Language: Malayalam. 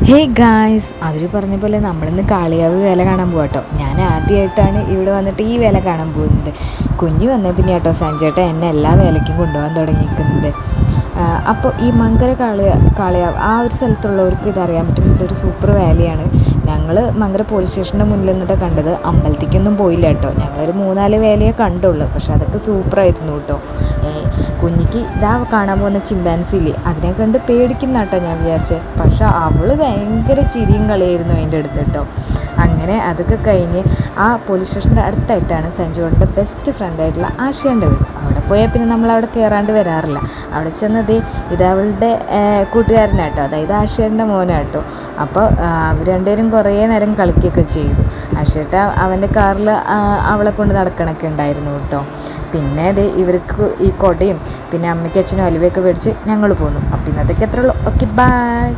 ഹേ ഗായ്സ്, അവർ പറഞ്ഞ പോലെ നമ്മളിന്ന് കാളികാവ് വേല കാണാൻ പോകട്ടോ. ഞാൻ ആദ്യമായിട്ടാണ് ഇവിടെ വന്നിട്ട് ഈ വേല കാണാൻ പോകുന്നത്. കുഞ്ഞ് വന്ന പിന്നെ കേട്ടോ സഞ്ജേട്ടൻ എന്നെ എല്ലാ വേലയ്ക്കും കൊണ്ടുപോകാൻ തുടങ്ങിയിരിക്കുന്നത്. അപ്പോൾ ഈ മങ്കര കാളിയാവ് ആ ഒരു സ്ഥലത്തുള്ളവർക്ക് ഇതറിയാൻ പറ്റും. ഇതൊരു സൂപ്പർ വാലിയാണ്. ഞങ്ങൾ മങ്കര പോലീസ് സ്റ്റേഷൻ്റെ മുന്നിൽ നിന്നിട്ട് കണ്ടത്. അമ്പലത്തേക്കൊന്നും പോയില്ല കേട്ടോ. ഞങ്ങളൊരു 3-4 വേലയെ കണ്ടുള്ളൂ. പക്ഷെ അതൊക്കെ സൂപ്പറായിരുന്നു കേട്ടോ. കുഞ്ഞിക്ക് ഇതാ കാണാൻ പോകുന്ന ചിമ്പാൻസിയില്ലേ, അതിനെ കണ്ട് പേടിക്കുന്ന കേട്ടോ ഞാൻ വിചാരിച്ചത്. പക്ഷെ അവൾ ഭയങ്കര ചിരിയും കളിയായിരുന്നു അതിൻ്റെ അടുത്ത് കേട്ടോ. അങ്ങനെ അതൊക്കെ കഴിഞ്ഞ് ആ പോലീസ് സ്റ്റേഷൻ്റെ അടുത്തായിട്ടാണ് സഞ്ജുവിൻ്റെ ബെസ്റ്റ് ഫ്രണ്ടായിട്ടുള്ള ആശേൻ്റെ വീട്. അവിടെ പോയാൽ പിന്നെ നമ്മളവിടെ കയറാണ്ട് വരാറില്ല. അവിടെ ചെന്നത് ഇതവളുടെ കൂട്ടുകാരനാട്ടോ, അതായത് ആശേൻ്റെ മോനാട്ടോ. അപ്പോൾ അവർ രണ്ടുപേരും കുറേ നേരം കളിക്കുകയൊക്കെ ചെയ്തു. ആശേട്ട അവൻ്റെ കാറിൽ അവളെ കൊണ്ട് നടക്കണമൊക്കെ ഉണ്ടായിരുന്നു കേട്ടോ. പിന്നെ അത് ഇവർക്ക് ഈ കൊടയും പിന്നെ അമ്മയ്ക്കും അച്ഛനും അലുവയൊക്കെ മേടിച്ച് ഞങ്ങൾ പോന്നു. അപ്പോൾ ഇന്നത്തേക്ക് എത്ര ഉള്ളൂ. Okay, by.